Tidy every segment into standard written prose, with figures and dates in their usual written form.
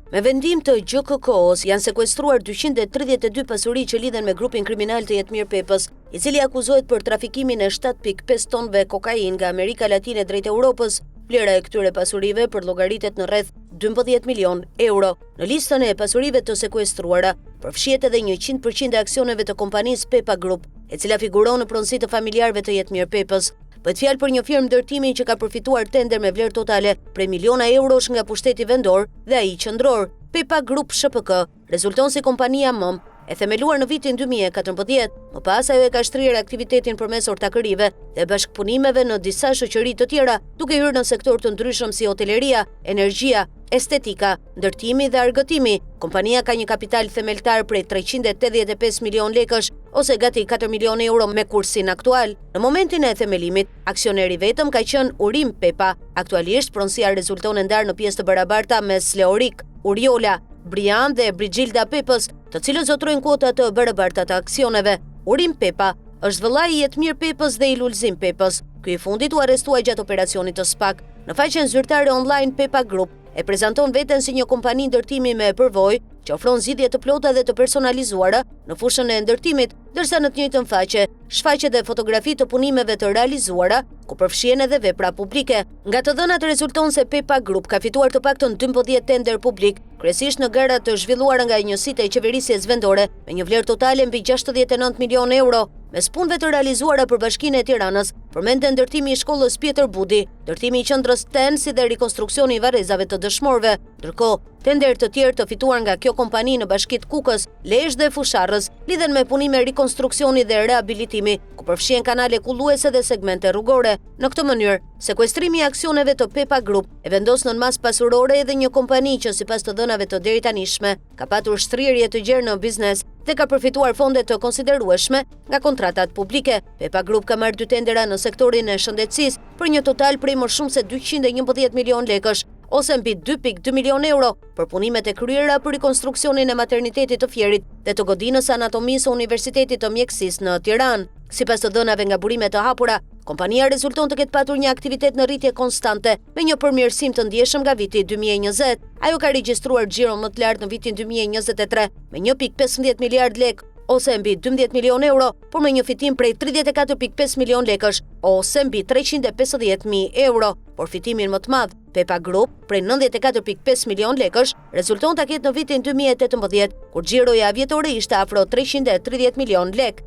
Me vendim të GKK-s janë sekuestruar 232 pasuri që lidhen me grupin kriminal të Jetmir Pepës, i cili akuzohet për trafikimin e 7.5 tonëve kokain nga Amerika Latine drejt Europës. Vlera e këtyre pasurive përllogaritet në rreth 12 milion euro. Në listën e pasurive të sekuestruara përfshihet edhe 100% e aksioneve të kompanisë Pepa Group, e cila figuron në pronësi të familjarëve të Jetmir Pepës. Bëhet fjalë për një firmë ndërtimi që ka përfituar tender me vlerë totale prej miliona eurosh nga pushteti vendor dhe ai qendror. Pepa Group SHPK rezulton si kompania mëm e themeluar në vitin 2014, më pas ajo e ka shtrirë aktivitetin përmes ortakërive dhe bashkëpunimeve në disa shoqëri të tjera, duke hyrë në sektor të ndryshëm si hoteleria, energjia, estetika, ndërtimi dhe argëtimi. Kompania ka një kapital themeltar prej 385 milion lekësh ose gati 4 milion euro me kursin aktual. Në momentin e themelimit, aksioneri vetëm ka qenë Urim Pepa. Aktualisht, pronësia rezulton e ndarë në pjesë të barabarta mes Leorik, Uriola, Brian dhe Brigilda Pepës, të cilët zotrojnë kuota të barabarta të aksioneve. Urim Pepa është vëllai i Jetmir Pepës dhe i Lulzim Pepës. Ky i fundit u arrestua gjatë operacionit të SPAK. Në faqen zyrtare online Pepa Group e prezanton veten si një kompani ndërtimi me përvojë që ofron zgjidhje të plota dhe të personalizuara në fushën e ndërtimit, ndërsa në të njëjtën faqe shfaqet dhe fotografi të punimeve të realizuara, ku përfshihen edhe vepra publike. Nga të dhënat rezulton se Pepa Group ka fituar të paktën 12 tender publik, kryesisht në gara të zhvilluara nga njësitë e qeverisjes vendore, me një vlerë totale mbi 69 milion euro. Mes punëve të realizuara për Bashkinë e Tiranës, përmendte ndërtimi i shkollës Pjetër Budi, ndërtimi i qendrës TEN si dhe rikonstruksioni i varrezave të dëshmorëve. Ndërkohë, tender të tjerë të fituar nga kjo kompani në bashkitë Kukës, Lezhë dhe Fusharrës lidhen me punime rikonstruksioni dhe rehabilitimi, ku përfshihen kanale kulluese dhe segmente rrugore. Në këtë mënyrë, sekuestrimi i aksioneve të Pepa Group e vendos nën mas pasurore edhe një kompani që sipas të dhënave të deritanishme ka patur shtrirje të gjerë në biznes dhe ka përfituar fonde të konsiderueshme nga kontratat publike. Pepa Group ka marrë 2 tendera në sektorin e shëndetësisë për një total prej më shumë se 211 milion lekësh, ose mbi 2.2 milion euro për punimet e kryera për rikonstruksionin e maternitetit të Fierit dhe të godinës anatomisë Universitetit të Mjekësisë në Tiranë. Sipas të dhënave nga burimet të hapura, kompania rezulton të ketë patur një aktivitet në rritje konstante me një përmirësim të ndjeshëm nga viti 2020. Ajo ka regjistruar xhiron më të lartë në vitin 2023 me 1.15 miliard lek ose mbi 12 milion euro, por me një fitim prej 34.5 milion lekësh ose mbi 350.000 euro, por fitimin më të madh Pepa Group prej 94.5 milion lekësh rezulton ta ketë në vitin 2018, kur xhiroja vjetore ishte afro 330 milion lek.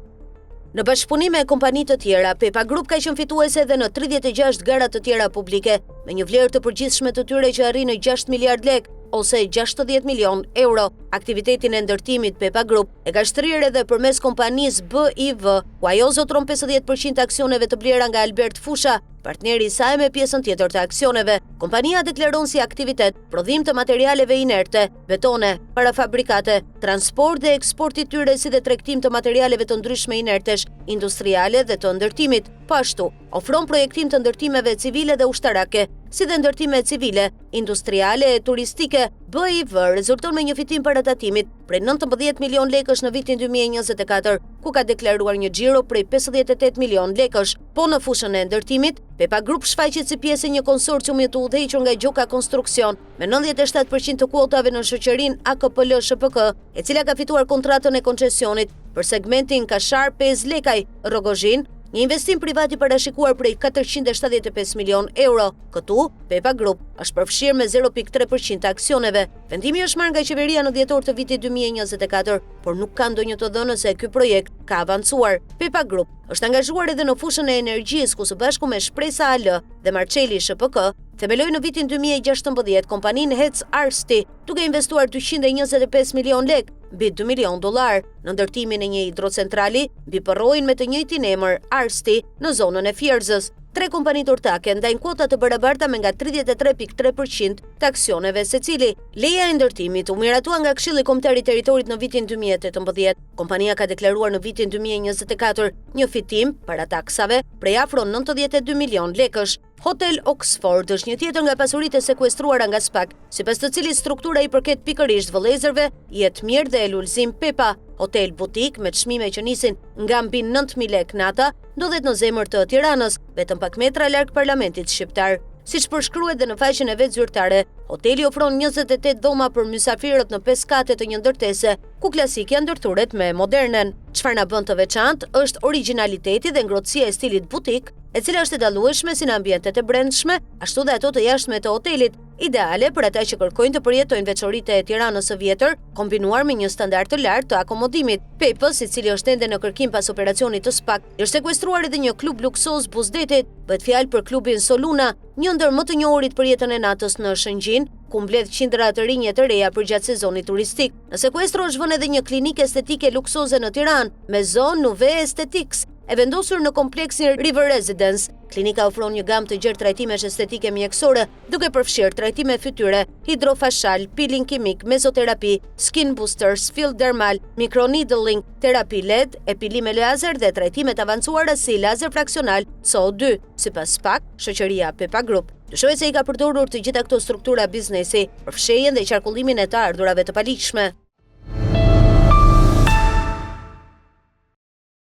Në bashkëpunim me kompani të tjera, Pepa Group ka qenë fituese edhe në 36 gara të tjera publike, me një vlerë të përgjithshme të tyre që arrin në 6 miliard lek ose 60 milion euro. Aktivitetin e ndërtimit Pepa Group e ka shtrirë edhe përmes kompanisë BIV, ku ajo zotron 50% aksioneve të blera nga Albert Fusha, partneri i saj me pjesën tjetër të aksioneve. Kompania deklaron si aktivitet prodhim të materialeve inerte, betone, parafabrikate, transport dhe eksport i tyre si dhe tregtim të materialeve të ndryshme inertesh, industriale dhe të ndërtimit. Po ashtu, ofron projektim të ndërtimeve civile dhe ushtarake, si dhe ndërtime civile, industriale e turistike. BIV rezulton me një fitim paratatimit prej 19 milion lekësh në vitin 2024, ku ka deklaruar një xhiro prej 58 milion lekësh. Po në fushën e ndërtimit, Pepa Group shfaqet si pjesë e një konsorciumi të udhëhequr nga Gjoka Konstruksion, me 97% të kuotave në shoqërinë AKPL SHPK, e cila ka fituar kontratën e koncesionit për segmentin Kashar Pez Lekaj, Rogozhin, një investim privat i parashikuar prej 475 milion euro. Këtu, Pepa Group është përfshirë me 0.3% aksioneve. Vendimi është marrë nga qeveria në dhjetor të vitit 2024, por nuk ka ndonjë të dhënë se ky projekt ka avancuar. Pepa Group është angazhuar edhe në fushën e energjisë, ku së bashku me Shpresa AL dhe Marçeli SHPK themeloi në vitin 2016 kompaninë Hec Arsti, duke investuar 225 milion lek, mbi 2 milion dollar, në ndërtimin e një hidrocentrali mbi përrojën me të njëjtin emër Arsti në zonën e Fierzës. 3 kompanitë ortake ndajnë kuota të barabarta me nga 33.3% të aksioneve secili. Leja e ndërtimit u miratua nga Këshilli Kombëtar i Territorit në vitin 2018. Kompania ka deklaruar në vitin 2024 një fitim para taksave prej afro 92 milion lekësh. Hotel Oxford është një tjetër nga pasuritë e sekuestruara nga SPAK, sipas të cilit struktura i përket pikërisht vëllezërve Jetmir dhe Lulzim Pepa. Hotel butik me çmime që nisin nga mbi 9.000 lek nata ndodhet në zemër të Tiranës, vetëm pak metra larg parlamentit shqiptar. Siç përshkruhet dhe në faqen e vet zyrtare, Hoteli ofron 28 dhoma për mysafirët në 5 kate të një ndërtese, ku klasik janë ndërturet me modernen. Çfarë na bën të veçantë është origjinaliteti dhe ngrohtësia e stilit butik, e cila është e dallueshme si në ambientet e brendshme, ashtu dhe ato të jashtme të hotelit, ideale për ata që kërkojnë të përjetojnë veçoritë e Tiranës së vjetër, kombinuar me një standard të lartë të akomodimit. Papers, i cili është ende në kërkim pas operacionit të SPAK, është sekuestruar edhe një klub luksoz Buzdetit. Bëhet fjalë për klubin Soluna, një ndër më të njohurit për jetën e natës në Shëngjin, ku mbledh qindra të rinje të reja për gjatë sezonit turistik. Në sekuestro është vënë edhe një klinikë estetike luksoze në Tiranë, me zonë Nuve Aesthetics, e vendosur në kompleksin River Residence. Klinika ofron një gamë të gjerë trajtimesh estetike mjekësore, duke përfshirë trajtime fytyre, hidrofashal, peeling kimik, mezoterapi, skin boosters, fill dermal, microneedling, terapi LED, epilime lazer dhe trajtimet avancuara si lazer fraksional CO2, sipas SPAK, shoqëria Pepa Group. Dyshohet se i ka përdorur të gjitha këto struktura biznesi për fshehjen dhe qarkullimin e të ardhurave të paligjshme.